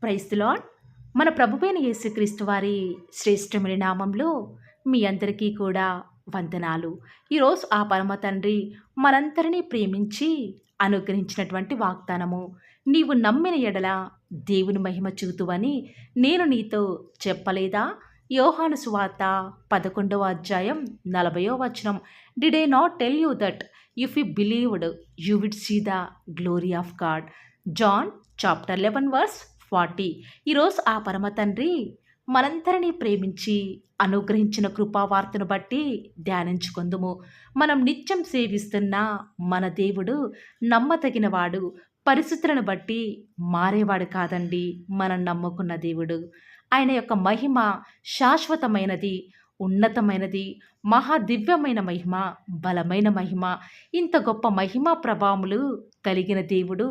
Praise the lord. మన ప్రభువైన యేసుక్రీస్తు వారి శ్రేష్టమైన నామంలో మీ అందరికీ కూడా వందనాలు. ఈరోజు ఆ పరమ తండ్రి మనందరినీ ప్రేమించి అనుగ్రహించినటువంటి వాగ్దానము, నీవు నమ్మిన ఎడల దేవుని మహిమ చూతువని నేను నీతో చెప్పలేదా? యోహాను సువార్త 11వ అధ్యాయం 40వ వచనం. Did I not tell you that if you believed you would see the glory of God. John chapter 11 verse 40. ఈరోజు ఆ పరమ తండ్రి మనందరినీ ప్రేమించి అనుగ్రహించిన కృపావార్తను బట్టి ధ్యానించుకుందుము. మనం నిత్యం సేవిస్తున్న మన దేవుడు నమ్మతగినవాడు, పరిస్థితులను బట్టి మారేవాడు కాదండి. మనం నమ్ముకున్న దేవుడు, ఆయన యొక్క మహిమ శాశ్వతమైనది, ఉన్నతమైనది, మహాదివ్యమైన మహిమ, బలమైన మహిమ. ఇంత గొప్ప మహిమా ప్రభావములు కలిగిన దేవుడు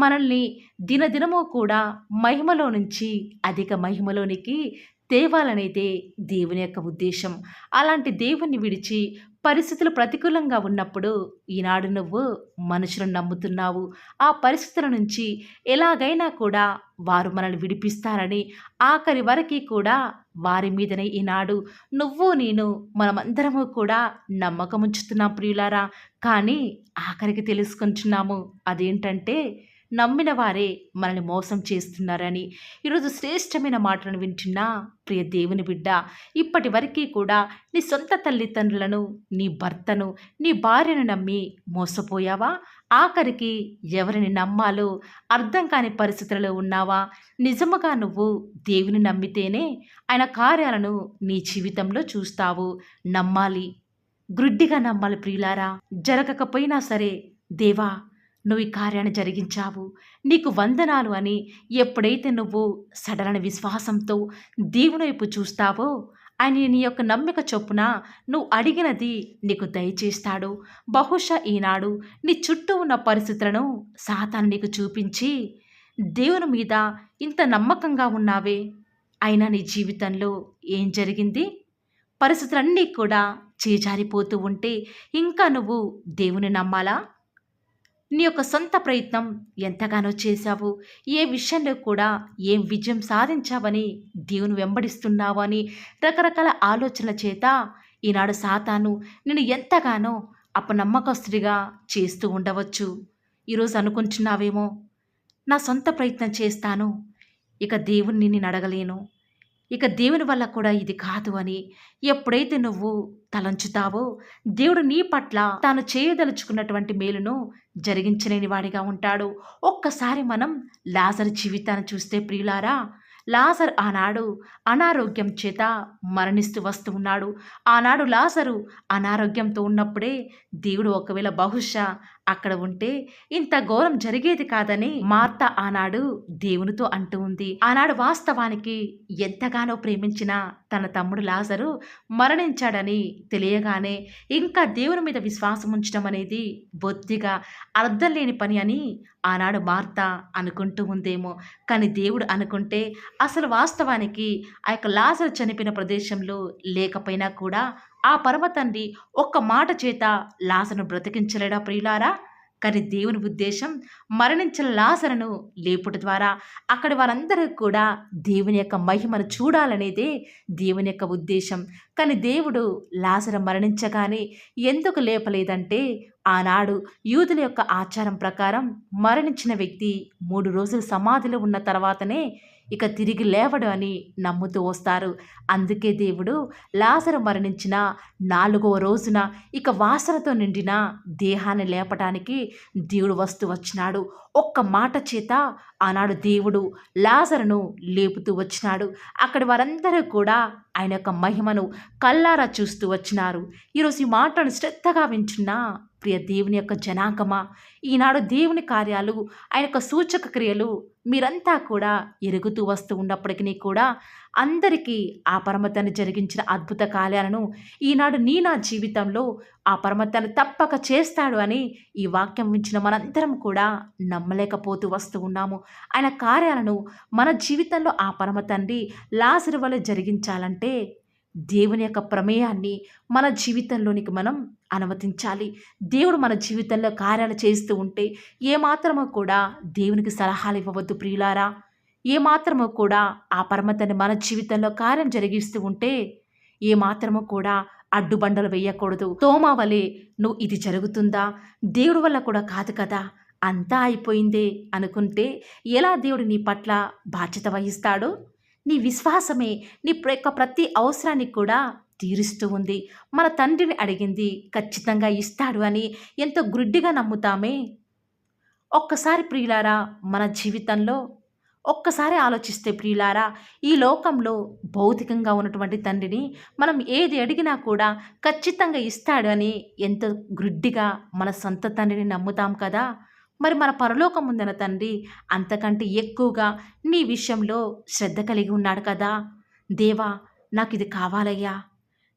మనల్ని దినదినము కూడా మహిమలో నుంచి అధిక మహిమలోనికి తేవాలనేదే దేవుని యొక్క ఉద్దేశం. అలాంటి దేవుణ్ణి విడిచి పరిస్థితులు ప్రతికూలంగా ఉన్నప్పుడు ఈనాడు నువ్వు మనుషులను నమ్ముతున్నావు. ఆ పరిస్థితుల నుంచి ఎలాగైనా కూడా వారు మనల్ని విడిపిస్తారని, ఆఖరి వరకు కూడా వారి మీదనే ఈనాడు నువ్వు నేను మనమందరము కూడా నమ్మకం ఉంచుతున్నాం ప్రియులారా. కానీ ఆఖరికి తెలుసుకుంటున్నాము అదేంటంటే, నమ్మిన వారే మనల్ని మోసం చేస్తున్నారని. ఈరోజు శ్రేష్టమైన మాటలను వింటున్నా ప్రియ దేవుని బిడ్డ, ఇప్పటి వరకు కూడా నీ సొంత తల్లిదండ్రులను, నీ భర్తను, నీ భార్యను నమ్మి మోసపోయావా? ఆఖరికి ఎవరిని నమ్మాలో అర్థం కాని పరిస్థితులలో ఉన్నావా? నిజముగా నువ్వు దేవుని నమ్మితేనే ఆయన కార్యాలను నీ జీవితంలో చూస్తావు. నమ్మాలి, గ్రుడ్డిగా నమ్మాలి ప్రియులారా. జరగకపోయినా సరే, దేవా నువ్వు ఈ కార్యాన్ని జరిగించావు, నీకు వందనాలు అని ఎప్పుడైతే నువ్వు సడలన విశ్వాసంతో దేవుని వైపు చూస్తావో, ఆయన నీ యొక్క నమ్మిక చొప్పున నువ్వు అడిగినది నీకు దయచేస్తాడు. బహుశా ఈనాడు నీ చుట్టూ ఉన్న పరిస్థితులను సాతాను నీకు చూపించి, దేవుని మీద ఇంత నమ్మకంగా ఉన్నావే, అయినా నీ జీవితంలో ఏం జరిగింది? పరిస్థితులన్నీ కూడా చేజారిపోతూ ఉంటే ఇంకా నువ్వు దేవుని నమ్మాలా? నీ యొక్క సొంత ప్రయత్నం ఎంతగానో చేశావు, ఏ విషయంలో కూడా ఏం విజయం సాధించావని దేవుని వెంబడిస్తున్నావు అని రకరకాల ఆలోచనల చేత ఈనాడు సాతాను నిన్ను ఎంతగానో అపనమ్మకస్తుడిగా చేస్తూ ఉండవచ్చు. ఈరోజు అనుకుంటున్నావేమో, నా సొంత ప్రయత్నం చేస్తాను, ఇక దేవుణ్ణి నేను అడగలేను, ఇక దేవుని వల్ల కూడా ఇది కాదు అని ఎప్పుడైతే నువ్వు తలంచుతావో, దేవుడు నీ పట్ల తాను చేయదలుచుకున్నటువంటి మేలును జరిగించలేని వాడిగా ఉంటాడు. ఒక్కసారి మనం లాజరు జీవితాన్ని చూస్తే ప్రియులారా, లాజరు ఆనాడు అనారోగ్యం చేత మరణిస్తూ వస్తూ ఉన్నాడు. ఆనాడు లాజరు అనారోగ్యంతో ఉన్నప్పుడే దేవుడు ఒకవేళ బహుశా అక్కడ ఉంటే ఇంత ఘోరం జరిగేది కాదని మార్త ఆనాడు దేవునితో అంటూ ఉంది. ఆనాడు వాస్తవానికి ఎంతగానో ప్రేమించిన తన తమ్ముడు లాజరు మరణించాడని తెలియగానే ఇంకా దేవుని మీద విశ్వాసం ఉంచడం అనేది బొత్తిగా అర్థం లేని పని అని ఆనాడు మార్త అనుకుంటూ ఉందేమో. కానీ దేవుడు అనుకుంటే అసలు వాస్తవానికి ఆ యొక్క లాజరు చనిపోయిన ప్రదేశంలో లేకపోయినా కూడా ఆ పరమ తండ్రి ఒక్క మాట చేత లాజరును బ్రతికించలేడా ప్రియులారా? కానీ దేవుని ఉద్దేశం మరణించిన లాజరును లేపుట ద్వారా అక్కడి వారందరూ కూడా దేవుని యొక్క మహిమను చూడాలనేదే దేవుని యొక్క ఉద్దేశం. కానీ దేవుడు లాజరు మరణించగానే ఎందుకు లేపలేదంటే, ఆనాడు యూదుల యొక్క ఆచారం ప్రకారం మరణించిన వ్యక్తి 3 రోజులు సమాధిలో ఉన్న తర్వాతనే ఇక తిరిగి లేవడు అని నమ్ముతూ వస్తారు. అందుకే దేవుడు లాజరు మరణించిన 4వ రోజున ఇక వాసనతో నిండిన దేహాన్ని లేపటానికి దేవుడు వస్తూ వచ్చినాడు. ఒక్క మాట చేత ఆనాడు దేవుడు లాజరును లేపుతూ వచ్చినాడు. అక్కడి వారందరూ కూడా ఆయన యొక్క మహిమను కల్లారా చూస్తూ వచ్చినారు. ఈరోజు ఈ మాటను శ్రద్ధగా వింటున్న ప్రియ దేవుని యొక్క జనాంగమా, ఈనాడు దేవుని కార్యాలు, ఆయన యొక్క సూచక క్రియలు మీరంతా కూడా ఎరుగుతూ వస్తూ ఉన్నప్పటికీ కూడా అందరికీ ఆ పరమతను జరిగించిన అద్భుత కార్యాలను ఈనాడు నా జీవితంలో ఆ పరమతను తప్పక చేస్తాడు అని ఈ వాక్యం వించిన మనందరం కూడా నమ్మలేకపోతూ వస్తూ ఉన్నాము. ఆయన కార్యాలను మన జీవితంలో ఆ పరమతండ్రి లాజరు వలె జరిగించాలంటే దేవుని యొక్క ప్రమేయాన్ని మన జీవితంలోనికి మనం అనుమతించాలి. దేవుడు మన జీవితంలో కార్యాలు చేస్తూ ఉంటే ఏమాత్రమో కూడా దేవునికి సలహాలు ఇవ్వవద్దు ప్రియులారా. ఏమాత్రము కూడా ఆ పరమతని మన జీవితంలో కార్యం జరిగిస్తూ ఉంటే ఏమాత్రము కూడా అడ్డుబండలు వేయకూడదు. తోమా వలె నువ్వు ఇది జరుగుతుందా? దేవుడి వల్ల కూడా కాదు కదా! అంతా అయిపోయిందే అనుకుంటే ఎలా దేవుడు నీ పట్ల బాధ్యత వహిస్తాడు? నీ విశ్వాసమే నీ యొక్క ప్రతి అవసరాన్ని కూడా తీరుస్తూ ఉంది. మన తండ్రిని అడిగింది ఖచ్చితంగా ఇస్తాడు అని ఎంతో గ్రుడ్డిగా నమ్ముతామే. ఒక్కసారి ప్రియులారా మన జీవితంలో ఒక్కసారి ఆలోచిస్తే ప్రియులారా, ఈ లోకంలో భౌతికంగా ఉన్నటువంటి తండ్రిని మనం ఏది అడిగినా కూడా ఖచ్చితంగా ఇస్తాడు అని ఎంతో గ్రుడ్డిగా మన సొంత తండ్రిని నమ్ముతాం కదా! మరి మన పరలోకం ఉందన్న తండ్రి అంతకంటే ఎక్కువగా నీ విషయంలో శ్రద్ధ కలిగి ఉన్నాడు కదా! దేవా, నాకిది కావాలయ్యా!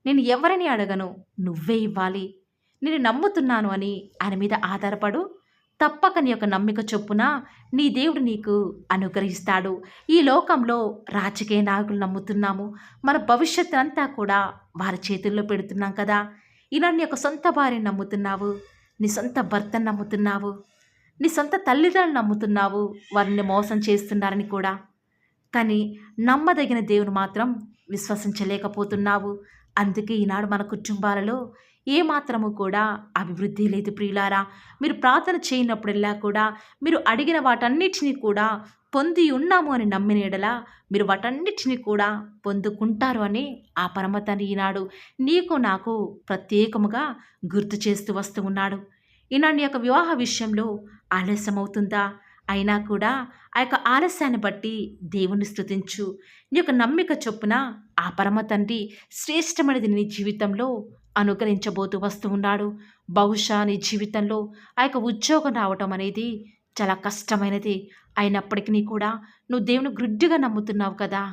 నేను ఎవరిని అడగను, నువ్వే ఇవ్వాలి. నేను నమ్ముతున్నాను అని ఆయన మీద ఆధారపడు. తప్పక నీ యొక్క నమ్మిక చొప్పున నీ దేవుడు నీకు అనుగ్రహిస్తాడు. ఈ లోకంలో రాజకీయ నాయకులు నమ్ముతున్నాము. మన భవిష్యత్తునంతా కూడా వారి చేతుల్లో పెడుతున్నాం కదా! ఇలా నీ యొక్క సొంత భార్యను నమ్ముతున్నావు. నీ సొంత భర్తను నమ్ముతున్నావు. నీ సొంత తల్లిదండ్రులను నమ్ముతున్నావు. వారిని మోసం చేస్తున్నారని కూడా. కానీ నమ్మదగిన దేవుని మాత్రం విశ్వసించలేకపోతున్నావు. అందుకే ఈనాడు మన కుటుంబాలలో ఏమాత్రము కూడా అభివృద్ధి లేదు ప్రియులారా. మీరు ప్రార్థన చేయనప్పుడల్లా కూడా మీరు అడిగిన వాటన్నిటిని కూడా పొంది ఉన్నాము అని నమ్మిన యెడల మీరు వాటన్నిటిని కూడా పొందుకుంటారు అని ఆ పరమతండ్రి ఈనాడు నీకు నాకు ప్రత్యేకముగా గుర్తు చేస్తూ వస్తూ ఉన్నాడు. ఈనాడు నీ యొక్క వివాహ విషయంలో ఆలస్యమవుతుందా? అయినా కూడా ఆ యొక్క ఆలస్యాన్ని బట్టి దేవుణ్ణి స్తుతించు. నీ యొక్క నమ్మిక చొప్పున ఆ పరమ తండ్రి శ్రేష్టమైనది నీ జీవితంలో అనుగ్రహించబోతూ వస్తూ ఉన్నాడు. బహుశా నీ జీవితంలో ఆ యొక్క ఉద్యోగం రావటం అనేది చాలా కష్టమైనది. అయినప్పటికీ కూడా నువ్వు దేవుని గ్రుడ్డిగా నమ్ముతున్నావు కదా!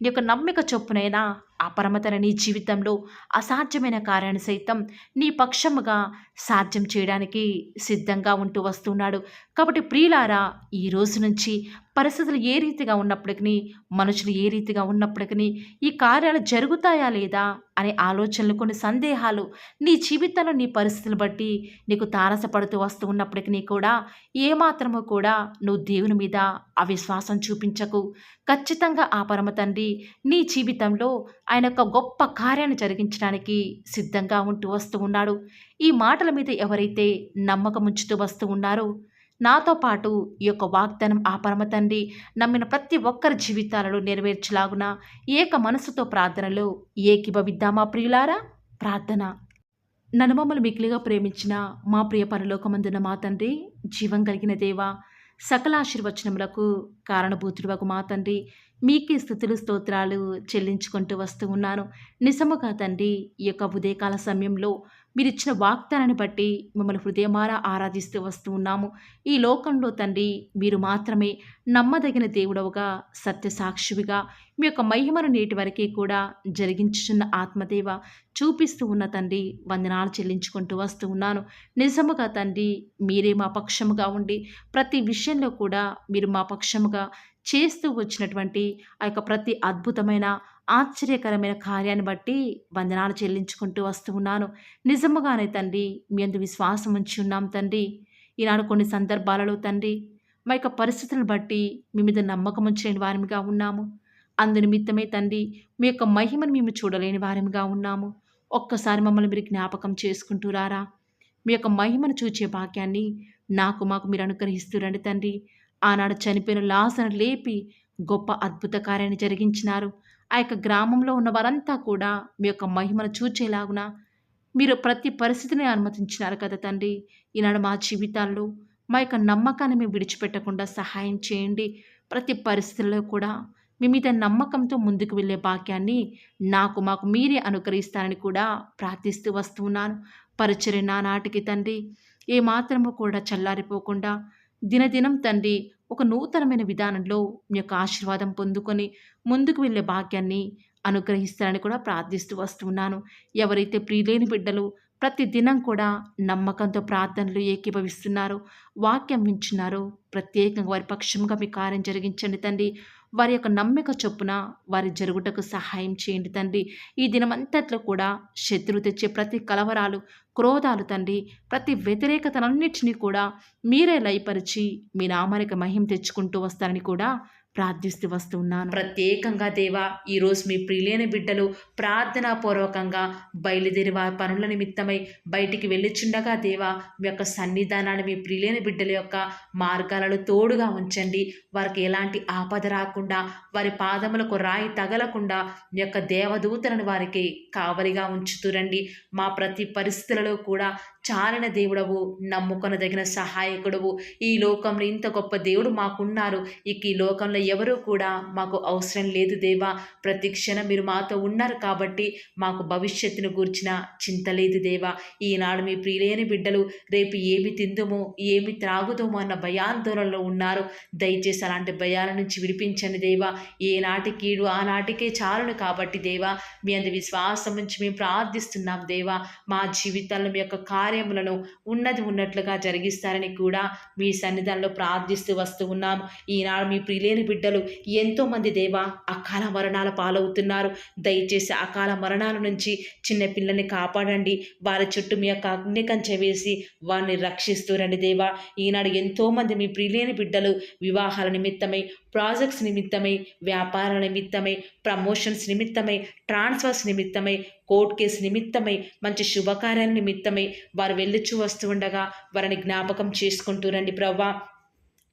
నీ యొక్క నమ్మిక చొప్పునైనా ఆ పరమతన నీ జీవితంలో అసాధ్యమైన కార్యాన్ని సైతం నీ పక్షముగా సాధ్యం చేయడానికి సిద్ధంగా ఉంటూ వస్తున్నాడు. కాబట్టి ప్రియులారా, ఈ రోజు నుంచి పరిస్థితులు ఏ రీతిగా ఉన్నప్పటికీ, మనుషులు ఏ రీతిగా ఉన్నప్పటికీ ఈ కార్యాలు జరుగుతాయా లేదా అనే ఆలోచనలు, కొన్ని సందేహాలు నీ జీవితంలో నీ పరిస్థితులు బట్టి నీకు తారసపడుతూ వస్తూ ఉన్నప్పటికీ కూడా ఏమాత్రము కూడా నువ్వు దేవుని మీద అవిశ్వాసం చూపించకు. ఖచ్చితంగా ఆ పరమ తండ్రి నీ జీవితంలో ఆయన యొక్క గొప్ప కార్యాన్ని జరిగించడానికి సిద్ధంగా ఉంటూ వస్తూ ఉన్నాడు. ఈ మాటల మీద ఎవరైతే నమ్మకం ఉంచుతూ వస్తూ ఉన్నారో, నాతో పాటు ఈ యొక్క వాగ్దానం ఆ పరమ తండ్రి నమ్మిన ప్రతి ఒక్కరి జీవితాలలో నెరవేర్చలాగున ఏక మనసుతో ప్రార్థనలో ఏకీభవిద్దామా ప్రియులారా? ప్రార్థన. నన్ను మమ్మల్ని మిక్కిలిగా ప్రేమించిన మా ప్రియ పరలోకమందున మా తండ్రి, జీవం కలిగిన దేవా, సకల ఆశీర్వచనములకు కారణభూతుడవగు మా తండ్రి, మీకే స్తుతులు స్తోత్రాలు చెల్లించుకుంటూ వస్తూ ఉన్నాను. నిజముగా తండ్రి, ఈ యొక్క ఉదయకాల సమయంలో మీరిచ్చిన వాగ్దానాన్ని బట్టి మిమ్మల్ని హృదయమారా ఆరాధిస్తూ వస్తూ ఉన్నాము. ఈ లోకంలో తండ్రి మీరు మాత్రమే నమ్మదగిన దేవుడవుగా, సత్య సాక్షివిగా మీ యొక్క మహిమను నేటి వరకే కూడా జరిగించుచున్న ఆత్మదేవ చూపిస్తూ ఉన్న తండ్రి, వందనాలు చెల్లించుకుంటూ వస్తూ ఉన్నాను. నిజముగా తండ్రి, మీరే మా పక్షముగా ఉండి ప్రతి విషయంలో కూడా మీరు మా పక్షముగా చేస్తూ వచ్చినటువంటి ఆ యొక్క ప్రతి అద్భుతమైన ఆశ్చర్యకరమైన కార్యాన్ని బట్టి వందనాలు చెల్లించుకుంటూ వస్తూ ఉన్నాను. నిజముగానే తండ్రి, మీ యందు విశ్వాసం ఉంచి ఉన్నాం తండ్రి. ఈనాడు కొన్ని సందర్భాలలో తండ్రి, మా యొక్క పరిస్థితులను బట్టి మీ మీద నమ్మకం ఉంచలేని వారిగా ఉన్నాము. అందు నిమిత్తమే తండ్రి, మీ యొక్క మహిమను మేము చూడలేని వారిగా ఉన్నాము. ఒక్కసారి మమ్మల్ని మీరు జ్ఞాపకం చేసుకుంటూ రారా. మీ యొక్క మహిమను చూచే భాగ్యాన్ని మాకు మీరు అనుగ్రహిస్తూ రండి తండ్రి. ఆనాడు చనిపోయిన లాజరును లేపి గొప్ప అద్భుత కార్యాన్ని జరిగించినారు. ఆ యొక్క గ్రామంలో ఉన్న వారంతా కూడా మీ యొక్క మహిమను చూచేలాగున మీరు ప్రతి పరిస్థితిని అనుమతించినారు కదా తండ్రి. ఈనాడు మా జీవితాల్లో మా యొక్క నమ్మకాన్ని మేము విడిచిపెట్టకుండా సహాయం చేయండి. ప్రతి పరిస్థితుల్లో కూడా మీ మీద నమ్మకంతో ముందుకు వెళ్ళే భాగ్యాన్ని మాకు మీరే అనుగ్రహిస్తారని కూడా ప్రార్థిస్తూ వస్తున్నాను. పరిచర్య నానాటికి తండ్రి ఏమాత్రము కూడా చల్లారిపోకుండా దినదినం తండ్రి ఒక నూతనమైన విధానంలో మీ యొక్క ఆశీర్వాదం పొందుకొని ముందుకు వెళ్ళే భాగ్యాన్ని అనుగ్రహిస్తారని కూడా ప్రార్థిస్తూ వస్తున్నాను. ఎవరైతే ప్రియులేని బిడ్డలు ప్రతి దినం కూడా నమ్మకంతో ప్రార్థనలు ఏకీభవిస్తున్నారో, వాక్యం వింటున్నారో, ప్రత్యేకంగా వారి పక్షంగా మీ కార్యం జరిగించండి తండ్రి. వారి యొక్క నమ్మిక చొప్పున వారి జరుగుటకు సహాయం చేయండి తండ్రి. ఈ దినమంతట్లో కూడా శత్రువు తెచ్చే ప్రతి కలవరాలు, క్రోధాలు తండ్రి, ప్రతి వ్యతిరేకతలన్నిటినీ కూడా మీరే లయపరిచి మీ నామానికి మహిమ తెచ్చుకుంటూ వస్తారని కూడా ప్రార్థిస్తూ వస్తూ ఉన్నాను. ప్రత్యేకంగా దేవా, ఈరోజు మీ ప్రియులైన బిడ్డలు ప్రార్థనాపూర్వకంగా బయలుదేరి వారి పనుల నిమిత్తమై బయటికి వెళ్ళుచుండగా దేవా, మీ యొక్క సన్నిధానాన్ని మీ ప్రియులైన బిడ్డల యొక్క మార్గాలలో తోడుగా ఉంచండి. వారికి ఎలాంటి ఆపద రాకుండా, వారి పాదములకు రాయి తగలకుండా మీ యొక్క దేవదూతలను వారికి కావలిగా ఉంచుతురండి. మా ప్రతి పరిస్థితులలో కూడా చాలిన దేవుడవు, నమ్ముకొనదగిన సహాయకుడవు. ఈ లోకంలో ఇంత గొప్ప దేవుడు మాకున్నారు. ఇక ఈ లోకంలో ఎవరూ కూడా మాకు అవసరం లేదు దేవా. ప్రతి క్షణం మీరు మాతో ఉన్నారు కాబట్టి మాకు భవిష్యత్తును గూర్చిన చింత లేదు దేవా. ఈనాడు మీ ప్రియులైన బిడ్డలు రేపు ఏమి తిందుమో, ఏమి త్రాగుదామో అన్న భయాందోళనలో ఉన్నారు. దయచేసి అలాంటి భయాల నుంచి విడిపించండి దేవా. ఏనాటి కీడు ఆనాటికే చాలును కాబట్టి దేవా, మీ అందు విశ్వాసం నుంచి మేము ప్రార్థిస్తున్నాం దేవా. మా జీవితాల్లో మీ యొక్క కార్యములను ఉన్నట్లుగా జరిగిస్తారని కూడా మీ సన్నిధానంలో ప్రార్థిస్తూ వస్తూ ఉన్నాము. ఈనాడు మీ ప్రియులైన బిడ్డలు ఎంతోమంది దేవా అకాల మరణాల పాలవుతున్నారు. దయచేసి అకాల మరణాల నుంచి చిన్న పిల్లల్ని కాపాడండి. వారి చుట్టూ మీ యొక్క అగ్ని కంచె వేసి వారిని రక్షిస్తూరండి దేవా. ఈనాడు ఎంతోమంది మీ ప్రియులైన బిడ్డలు వివాహాల నిమిత్తమై, ప్రాజెక్ట్స్ నిమిత్తమై, వ్యాపారాల నిమిత్తమై, ప్రమోషన్స్ నిమిత్తమై, ట్రాన్స్ఫర్స్ నిమిత్తమై, కోర్ట్ కేసు నిమిత్తమై, మంచి శుభకార్యాల నిమిత్తమై వారు వెళ్ళుచూ వస్తూ ఉండగా వారిని జ్ఞాపకం చేసుకుంటూ రండి ప్రవ్వా.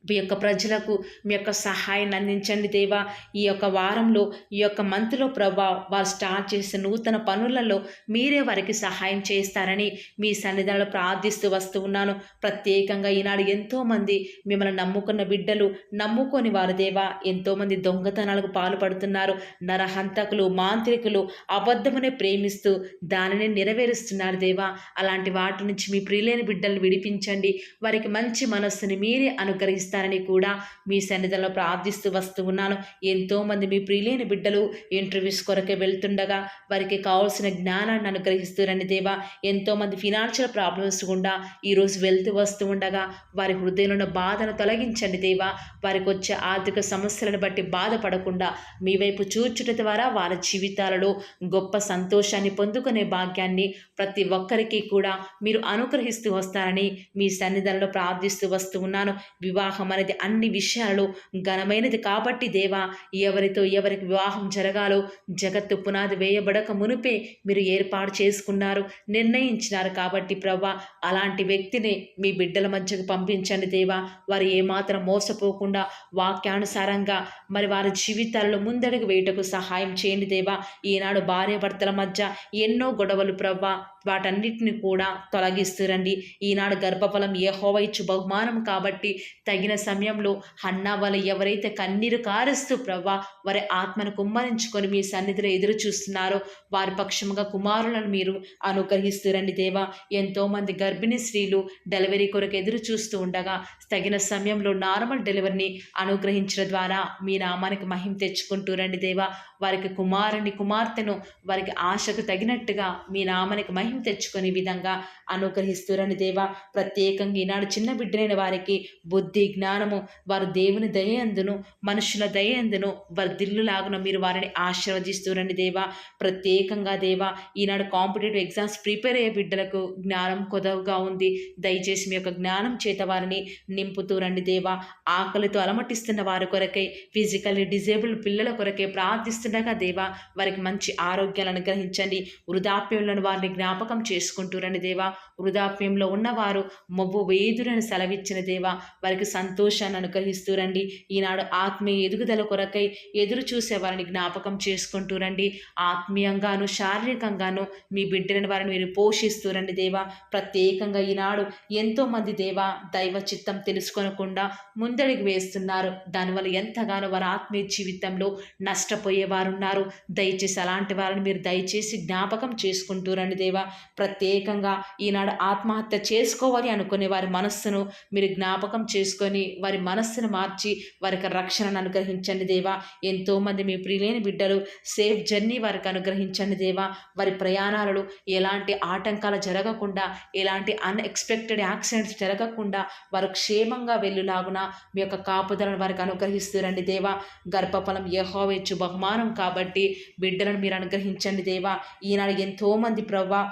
మీ యొక్క ప్రజలకు మీ యొక్క సహాయాన్ని అందించండి దేవా. ఈ యొక్క వారంలో, ఈ యొక్క మంత్లో ప్రభా, వారు స్టార్ట్ చేసే నూతన పనులలో మీరే వారికి సహాయం చేస్తారని మీ సన్నిధానంలో ప్రార్థిస్తూ వస్తూ ఉన్నాను. ప్రత్యేకంగా ఈనాడు ఎంతోమంది మిమ్మల్ని నమ్ముకున్న బిడ్డలు, నమ్ముకొని వారు దేవా ఎంతోమంది దొంగతనాలకు పాల్పడుతున్నారు. నరహంతకులు, మాంత్రికులు అబద్ధమునే ప్రేమిస్తూ దానిని నెరవేరుస్తున్నారు దేవా. అలాంటి వాటి నుంచి మీ ప్రియులైన బిడ్డలను విడిపించండి. వారికి మంచి మనస్సుని మీరే అనుగ్రహిస్తారు ని కూడా మీ సన్నిధిలో ప్రార్థిస్తూ వస్తూ ఉన్నాను. ఎంతోమంది మీ ప్రియులైన బిడ్డలు ఇంటర్వ్యూస్ కొరకే వెళ్తుండగా వారికి కావాల్సిన జ్ఞానాన్ని అనుగ్రహిస్తురండి దేవా. ఎంతోమంది ఫినాన్షియల్ ప్రాబ్లమ్స్ గుండా ఈరోజు వెళ్తూ వస్తూ ఉండగా వారి హృదయంలో బాధను తొలగించండి దేవా. వారికి వచ్చే ఆర్థిక సమస్యలను బట్టి బాధపడకుండా మీ వైపు చూచుట ద్వారా వారి జీవితాలలో గొప్ప సంతోషాన్ని పొందుకునే భాగ్యాన్ని ప్రతి ఒక్కరికి కూడా మీరు అనుగ్రహిస్తూ వస్తారని మీ సన్నిధిలో ప్రార్థిస్తూ వస్తూ ఉన్నాను. వివాహం అనేది అన్ని విషయాలలో ఘనమైనది కాబట్టి దేవా, ఎవరికి వివాహం జరగాలో జగత్తు పునాది వేయబడక మునిపే మీరు ఏర్పాటు చేసుకున్నారు, నిర్ణయించినారు కాబట్టి ప్రభా, అలాంటి వ్యక్తిని మీ బిడ్డల మధ్యకు పంపించండి దేవా. వారు ఏమాత్రం మోసపోకుండా వాక్యానుసారంగా మరి వారి జీవితాల్లో ముందడుగు వేయటకు సహాయం చేయండి దేవా. ఈనాడు భార్యాభర్తల మధ్య ఎన్నో గొడవలు ప్రభా, వాటన్నిటిని కూడా తొలగిస్తురండి. ఈనాడు గర్భఫలం యెహోవా ఇచ్చు బహుమానం కాబట్టి తగిన సమయంలో హన్నా వల్ల ఎవరైతే కన్నీరు కారుస్తూ ప్రవ్వా వారి ఆత్మను కుమ్మరించుకొని మీ సన్నిధిలో ఎదురు చూస్తున్నారో వారి పక్షముగా కుమారులను మీరు అనుగ్రహిస్తురండి దేవా. ఎంతోమంది గర్భిణీ స్త్రీలు డెలివరీ కొరకు ఎదురు చూస్తూ ఉండగా తగిన సమయంలో నార్మల్ డెలివరీని అనుగ్రహించడం ద్వారా మీ నామానికి మహిమ తెచ్చుకుంటూ రండి దేవా. వారికి కుమార్తెను వారికి ఆశకు తగినట్టుగా మీ నామానికి మహిమ తెచ్చుకునే విధంగా అనుగ్రహిస్తురండి దేవా. ప్రత్యేకంగా ఈనాడు చిన్న బిడ్డలైన వారికి బుద్ధి, జ్ఞానము, వారు దేవుని దయందును మనుషుల దయందును వర్ధిల్లులాగున మీరు వారిని ఆశీర్వదిస్తురండి దేవా. ప్రత్యేకంగా దేవా, ఈనాడు కాంపిటేటివ్ ఎగ్జామ్స్ ప్రిపేర్ అయ్యే బిడ్డలకు జ్ఞానం కొదవగా ఉంది. దయచేసి మీ యొక్క జ్ఞానం చేత వారిని నింపుతూ రండి దేవా. ఆకలితో అలమటిస్తున్న వారి కొరకై, ఫిజికల్లీ డిజేబుల్డ్ పిల్లల కొరకై ప్రార్థిస్తుండగా దేవా వారికి మంచి ఆరోగ్యాలను అనుగ్రహించండి. వృద్ధాప్యంలో వారిని జ్ఞాపకం చేసుకుంటూ రండి దేవా. వృద్ధాప్యంలో ఉన్నవారు మొవ్వు వేదురని సెలవిచ్చిన దేవా వారికి సంతోషాన్ని అనుగ్రహిస్తూ రండి. ఈనాడు ఆత్మీయ ఎదుగుదల కొరకై ఎదురు చూసే వారిని జ్ఞాపకం చేసుకుంటూ రండి. ఆత్మీయంగాను శారీరకంగాను మీ బిడ్డలను వారిని మీరు పోషిస్తూ రండి దేవా. ప్రత్యేకంగా ఈనాడు ఎంతోమంది దేవా దైవ చిత్తం తెలుసుకోనకుండా ముందడుగు వేస్తున్నారు. దానివల్ల ఎంతగానో వారి ఆత్మీయ జీవితంలో నష్టపోయేవారున్నారు. దయచేసి అలాంటి వారిని మీరు దయచేసి జ్ఞాపకం చేసుకుంటూ రండి దేవా. ప్రత్యేకంగా ఈనాడు ఆత్మహత్య చేసుకోవాలి అనుకునే వారి మనస్సును మీరు జ్ఞాపకం చేసుకొని వారి మనస్సును మార్చి వారికి రక్షణను అనుగ్రహించండి దేవా. ఎంతోమంది మీ ప్రియులైన బిడ్డలు సేఫ్ జర్నీ వారికి అనుగ్రహించండి దేవా. వారి ప్రయాణాలలో ఎలాంటి ఆటంకాలు జరగకుండా, ఎలాంటి అన్ఎక్స్పెక్టెడ్ యాక్సిడెంట్స్ జరగకుండా వారు క్షేమంగా వెళ్ళులాగున మీ యొక్క కాపుదలను వారికి అనుగ్రహిస్తురండి దేవా. గర్భఫలం యెహోవా ఇచ్చు బహుమానం కాబట్టి బిడ్డలను మీరు అనుగ్రహించండి దేవా. ఈనాడు ఎంతోమంది ప్రవ్వా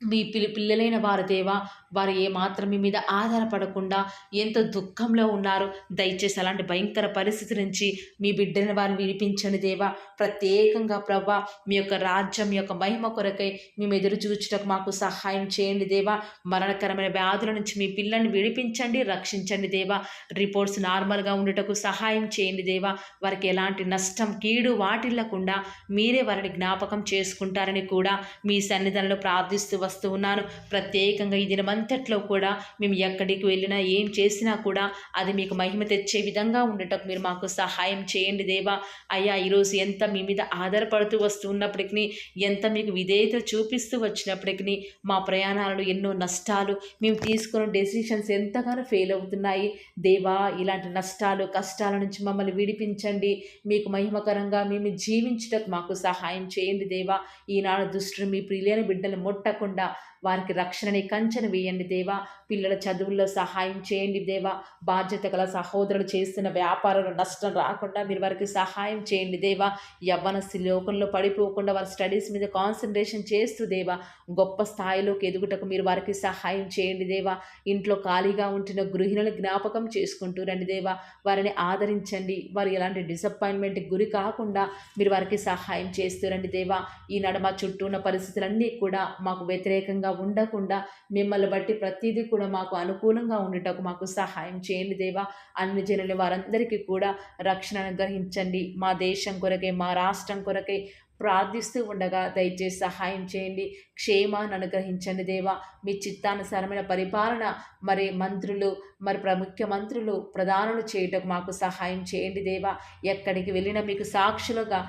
మీ పిల్లలైన వారు దేవా వారు ఏమాత్రం మీ మీద ఆధారపడకుండా ఎంతో దుఃఖంలో ఉన్నారు. దయచేసి అలాంటి భయంకర పరిస్థితి నుంచి మీ బిడ్డని వారిని విడిపించండి దేవా. ప్రత్యేకంగా ప్రభా మీ యొక్క రాజ్యం, మీ యొక్క మహిమ కొరకై మేము ఎదురు చూచుటకు మాకు సహాయం చేయండి దేవా. మరణకరమైన వ్యాధుల నుంచి మీ పిల్లల్ని విడిపించండి, రక్షించండి దేవా. రిపోర్ట్స్ నార్మల్గా ఉండుటకు సహాయం చేయండి దేవా. వారికి ఎలాంటి నష్టం, కీడు వాటిల్లకుండా మీరే వారిని జ్ఞాపకం చేసుకుంటారని కూడా మీ సన్నిధానంలో ప్రార్థిస్తూ వస్తూ ఉన్నాను. ప్రత్యేకంగా ఈ దినమంతట్లో కూడా మేము ఎక్కడికి వెళ్ళినా ఏం చేసినా కూడా అది మీకు మహిమ తెచ్చే విధంగా ఉండటకు మీరు మాకు సహాయం చేయండి దేవా. అయ్యా, ఈరోజు ఎంత మీ మీద ఆధారపడుతూ వస్తూ ఉన్నప్పటికీ, ఎంత మీకు విధేయత చూపిస్తూ వచ్చినప్పటికీ మా ప్రయాణాలలో ఎన్నో నష్టాలు, మేము తీసుకున్న డెసిషన్స్ ఎంతగానో ఫెయిల్ అవుతున్నాయి దేవా. ఇలాంటి నష్టాలు, కష్టాల నుంచి మమ్మల్ని విడిపించండి. మీకు మహిమకరంగా మేము జీవించుటకు మాకు సహాయం చేయండి దేవా. ఈనాడు దుష్టుడు మీ ప్రియులైన బిడ్డలు ముట్టకుండా వారికి రక్షణని కంచెను వేయండి దేవా. పిల్లల చదువుల్లో సహాయం చేయండి దేవా. బాధ్యత గల సహోదరులు చేస్తున్న వ్యాపారంలో నష్టం రాకుండా మీరు వారికి సహాయం చేయండి దేవా. యవ్వనస్తులు లోకంలో పడిపోకుండా వారి స్టడీస్ మీద కాన్సన్ట్రేషన్ చేస్తూ దేవా గొప్ప స్థాయిలోకి ఎదుగుటకు మీరు వారికి సహాయం చేయండి దేవా. ఇంట్లో ఖాళీగా ఉంటున్న గృహిణులను జ్ఞాపకం చేసుకుంటూ రండి దేవా. వారిని ఆదరించండి. వారు ఎలాంటి డిసప్పాయింట్మెంట్కి గురి కాకుండా మీరు వారికి సహాయం చేస్తూ రండి దేవా. ఈనాడు మా చుట్టూ ఉన్న పరిస్థితులన్నీ కూడా మాకు వ్యతిరేకంగా ఉండకుండా మిమ్మల్ని బట్టి ప్రతిదీ కూడా మాకు అనుకూలంగా ఉండటకు మాకు సహాయం చేయండి దేవా. అన్ని జనులు వారందరికీ కూడా రక్షణ అనుగ్రహించండి. మా దేశం కొరకే, మా రాష్ట్రం కొరకే ప్రార్థిస్తూ ఉండగా దయచేసి సహాయం చేయండి. క్షేమాన్ని అనుగ్రహించండి దేవా. మీ చిత్తానుసారమైన పరిపాలన మరి మంత్రులు, మరి ముఖ్యమంత్రులు, ప్రధానులు చేయటకు మాకు సహాయం చేయండి దేవా. ఎక్కడికి వెళ్ళినా మీకు సాక్షులుగా,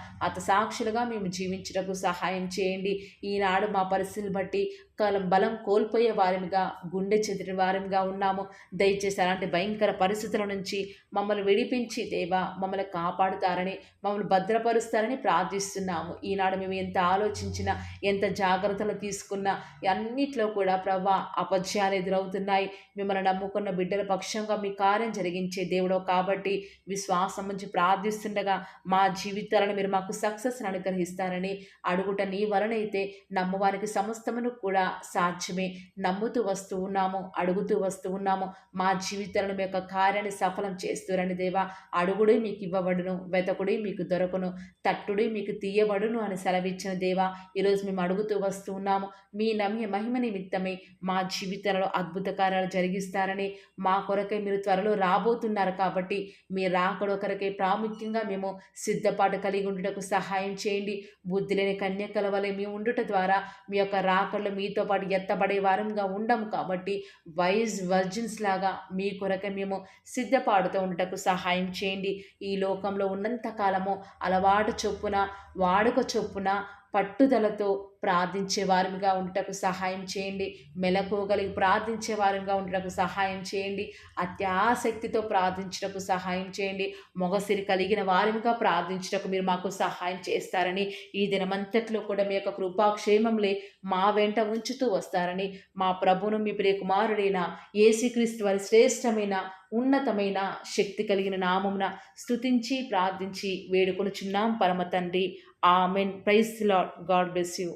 సాక్షులుగా మేము జీవించటకు సహాయం చేయండి. ఈనాడు మా పరిస్థితులు బట్టి బలం కోల్పోయే వారిగా, గుండె చెదిరిన వారిగా ఉన్నాము. దయచేసి అలాంటి భయంకర పరిస్థితుల నుంచి మమ్మల్ని విడిపించి దేవా మమ్మల్ని కాపాడుతారని, మమ్మల్ని భద్రపరుస్తారని ప్రార్థిస్తున్నాము. ఈనాడు మేము ఎంత ఆలోచించినా, ఎంత జాగ్రత్తలు తీసుకున్నా అన్నిట్లో కూడా ప్రభా అపజయాలు ఎదురవుతున్నాయి. మిమ్మల్ని నమ్ముకున్న బిడ్డల పక్షంగా మీ కార్యం జరిగించే దేవుడు కాబట్టి విశ్వాసం నుంచి ప్రార్థిస్తుండగా మా జీవితాలను మీరు మాకు సక్సెస్ని అనుగ్రహిస్తారని అడుగుట నీ వలనైతే నమ్మవారికి సమస్తమును కూడా సాధ్యమే. నమ్ముతూ వస్తూ ఉన్నాము, అడుగుతూ వస్తూ ఉన్నాము. మా జీవితాలను మీ యొక్క కార్యాన్ని సఫలం చేస్తురండి దేవా. అడుగుడే మీకు ఇవ్వబడును, వెతకుడే మీకు దొరకును, తట్టుడే మీకు తీయబడును అని సెలవిచ్చిన దేవా. ఈరోజు మేము అడుగుతూ వస్తూ ఉన్నాము. మీ మహిమ నిమిత్తమే మా జీవితాలలో అద్భుత కార్యాలు జరిగిస్తారని, మా కొరకై మీరు త్వరలో రాబోతున్నారు కాబట్టి మీ రాకడ కొరకై ప్రాముఖ్యంగా మేము సిద్ధపాటు కలిగి ఉండుటకు సహాయం చేయండి. బుద్ధి లేని కన్యకల వలె మేము ఉండుట ద్వారా మీ యొక్క రాకడలో మీతో పాటు ఎత్తబడే వారంగా ఉండము కాబట్టి వైజ్ వర్జిన్స్ లాగా మీ కొరకై మేము సిద్ధపాటుతో ఉండటకు సహాయం చేయండి. ఈ లోకంలో ఉన్నంత కాలము అలవాటు చొప్పున, వాడుక చొప్పున, పట్టుదలతో ప్రార్థించే వారిగా ఉండటకు సహాయం చేయండి. మెలకువగలిగి ప్రార్థించే వారిగా ఉండటకు సహాయం చేయండి. అత్యాసక్తితో ప్రార్థించటకు సహాయం చేయండి. మొగసిరి కలిగిన వారిగా ప్రార్థించటకు మీరు మాకు సహాయం చేస్తారని, ఈ దినమంతట్లో కూడా మీ యొక్క కృపాక్షేమంలే మా వెంట ఉంచుతూ వస్తారని, మా ప్రభును మీ ప్రియ కుమారుడైన యేసుక్రీస్తు వారి శ్రేష్టమైన ఉన్నతమైన శక్తి కలిగిన నామమున స్తుతించి ప్రార్థించి వేడుకొనుచున్నాం పరమ తండ్రి. Amen. Praise the Lord. God bless you.